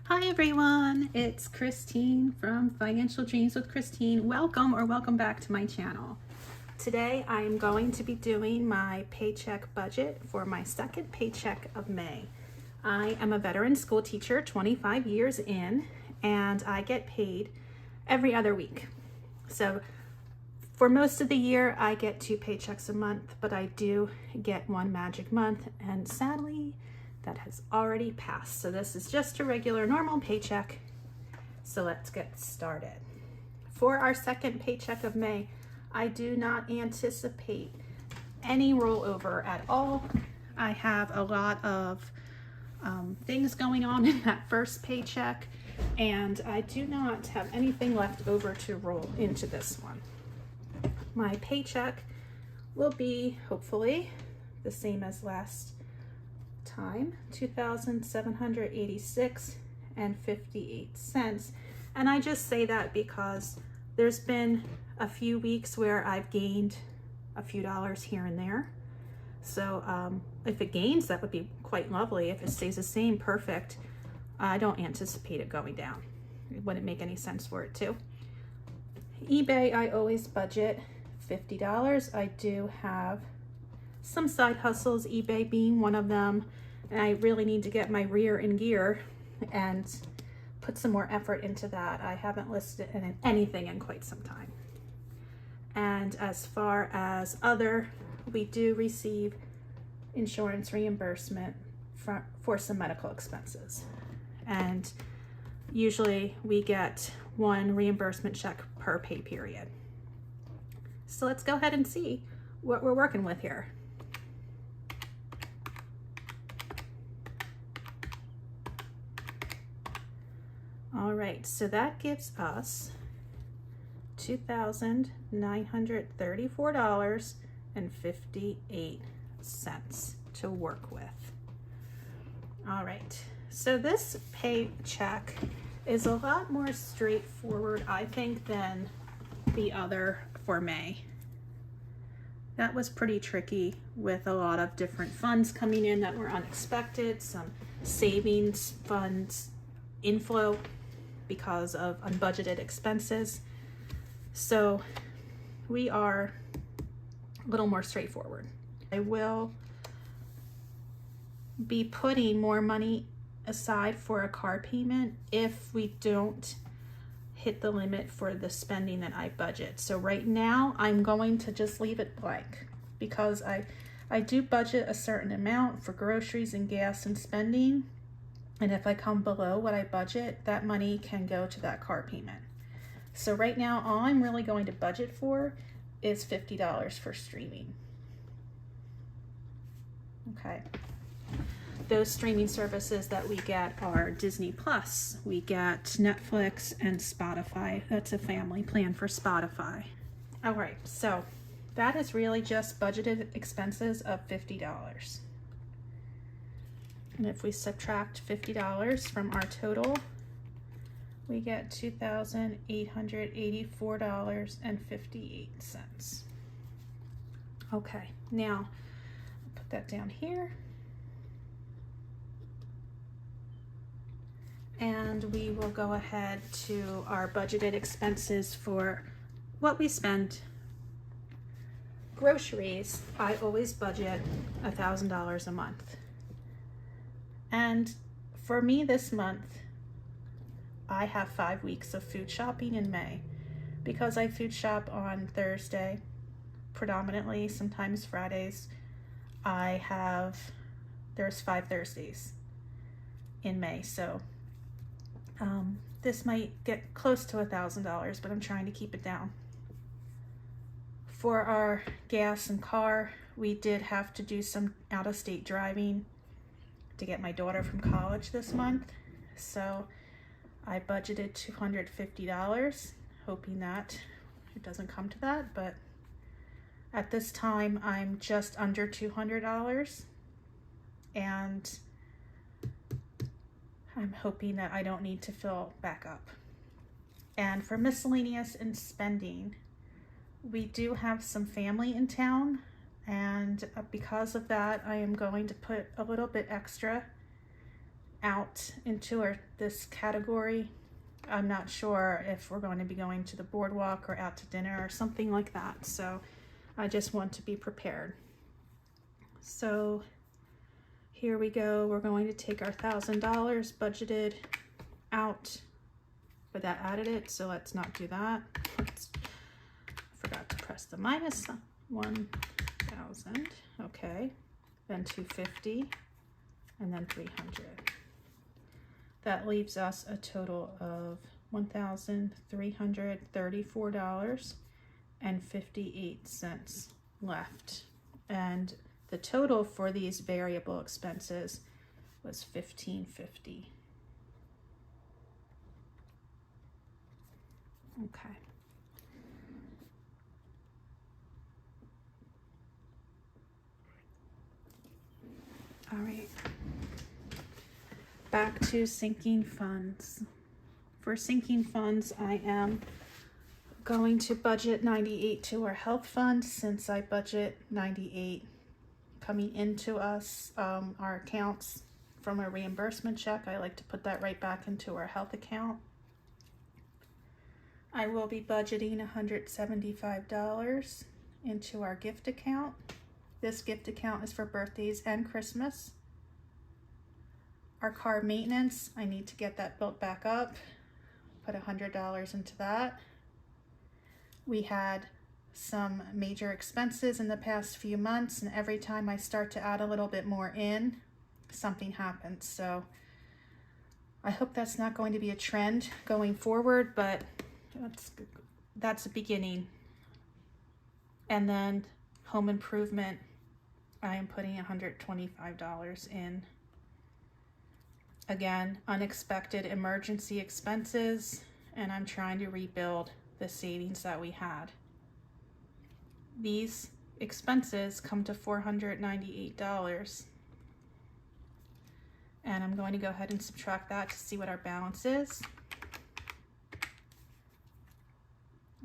Hi everyone, it's Christine from Financial Dreams with Christine. Welcome back to my channel. Today I am going to be doing my paycheck budget for my second paycheck of May. I am a veteran school teacher, 25 years in, and I get paid every other week. So for most of the year I get 2 paychecks a month, but I do get one magic month, and sadly that has already passed. So this is just a regular normal paycheck. So let's get started. For our second paycheck of May, I do not anticipate any rollover at all. I have a lot of things going on in that first paycheck, and I do not have anything left over to roll into this one. My paycheck will be hopefully the same as last time, $2,786.58. And I just say that because there's been a few weeks where I've gained a few dollars here and there. So if it gains, that would be quite lovely. If it stays the same, perfect. I don't anticipate it going down. It wouldn't make any sense for it to. eBay, I always budget $50. I do have some side hustles, eBay being one of them, and I really need to get my rear in gear and put some more effort into that. I haven't listed anything in quite some time. And as far as other, we do receive insurance reimbursement for some medical expenses. And usually we get one reimbursement check per pay period. So let's go ahead and see what we're working with here. All right, so that gives us $2,934.58 to work with. All right, so this paycheck is a lot more straightforward, I think, than the other for May. That was pretty tricky with a lot of different funds coming in that were unexpected, some savings funds inflow because of unbudgeted expenses. So we are a little more straightforward. I will be putting more money aside for a car payment if we don't hit the limit for the spending that I budget. So right now I'm going to just leave it blank because I do budget a certain amount for groceries and gas and spending. And if I come below what I budget, that money can go to that car payment. So right now, all I'm really going to budget for is $50 for streaming. Okay. Those streaming services that we get are Disney Plus. We get Netflix and Spotify. That's a family plan for Spotify. All right, so that is really just budgeted expenses of $50. And if we subtract $50 from our total, we get $2,884.58. Okay, now put that down here. And we will go ahead to our budgeted expenses for what we spend. Groceries, I always budget $1,000 a month. And for me this month, I have 5 weeks of food shopping in May because I food shop on Thursday, predominantly, sometimes Fridays. There's 5 Thursdays in May, so this might get close to $1,000, but I'm trying to keep it down. For our gas and car, we did have to do some out-of-state driving to get my daughter from college this month, so I budgeted $250, hoping that it doesn't come to that, but at this time I'm just under $200, and I'm hoping that I don't need to fill back up. And for miscellaneous and spending, we do have some family in town, and because of that I am going to put a little bit extra out into this category. I'm not sure if we're going to be going to the boardwalk or out to dinner or something like that. So I just want to be prepared. So here we go. We're going to take our $1,000 budgeted out, but that added it. So let's not do that. I forgot to press the minus 1,000. Okay. Then 250 and then 300. That leaves us a total of $1,334.58 left. And the total for these variable expenses was $1,550. Okay. All right. Back to sinking funds. For sinking funds, I am going to budget 98 to our health fund, since I budget 98 coming into us, our accounts from a reimbursement check. I like to put that right back into our health account. I will be budgeting $175 into our gift account. This gift account is for birthdays and Christmas. Our car maintenance, I need to get that built back up. Put $100 into that. We had some major expenses in the past few months, and every time I start to add a little bit more in, something happens. So I hope that's not going to be a trend going forward, but that's a beginning. And then home improvement, I am putting $125 in. Again, unexpected emergency expenses, and I'm trying to rebuild the savings that we had. These expenses come to $498. And I'm going to go ahead and subtract that to see what our balance is.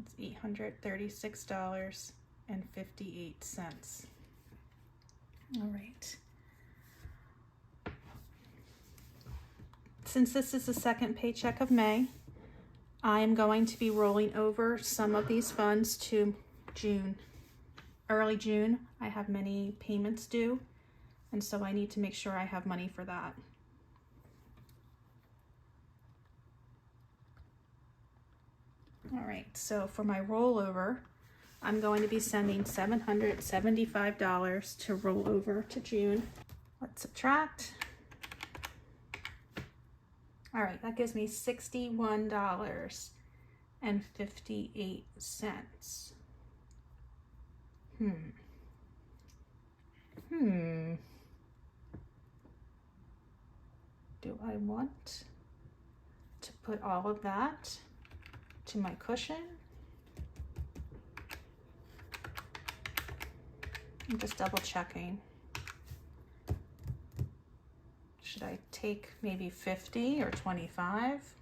It's $836.58. All right. Since this is the second paycheck of May, I am going to be rolling over some of these funds to June. Early June, I have many payments due, and so I need to make sure I have money for that. All right, so for my rollover, I'm going to be sending $775 to roll over to June. Let's subtract. All right, that gives me $61.58. Do I want to put all of that to my cushion? I'm just double checking. Should I take maybe 50 or 25?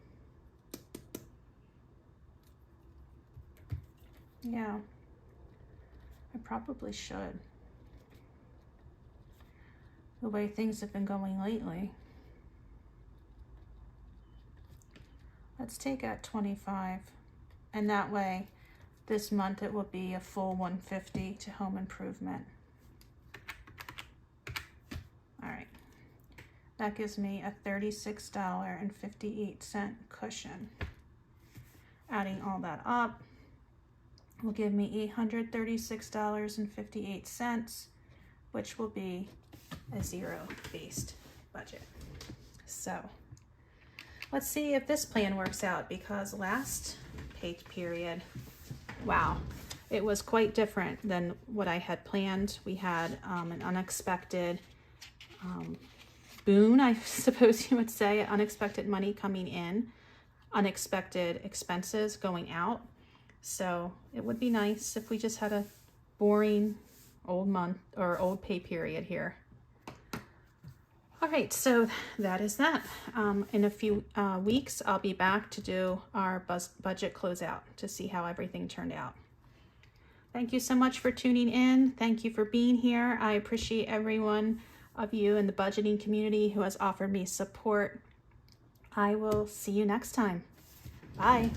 Yeah, I probably should. The way things have been going lately. Let's take at 25, and that way this month it will be a full 150 to home improvement. All right, that gives me a $36.58 cushion. Adding all that up will give me $836.58, which will be a zero-based budget. So let's see if this plan works out, because last pay period, wow, it was quite different than what I had planned. We had an unexpected boon, I suppose you would say, unexpected money coming in, unexpected expenses going out. So it would be nice if we just had a boring old month or old pay period here. All right, so that is that. In a few weeks, I'll be back to do our budget closeout to see how everything turned out. Thank you so much for tuning in. Thank you for being here. I appreciate everyone of you in the budgeting community who has offered me support. I will see you next time. Bye.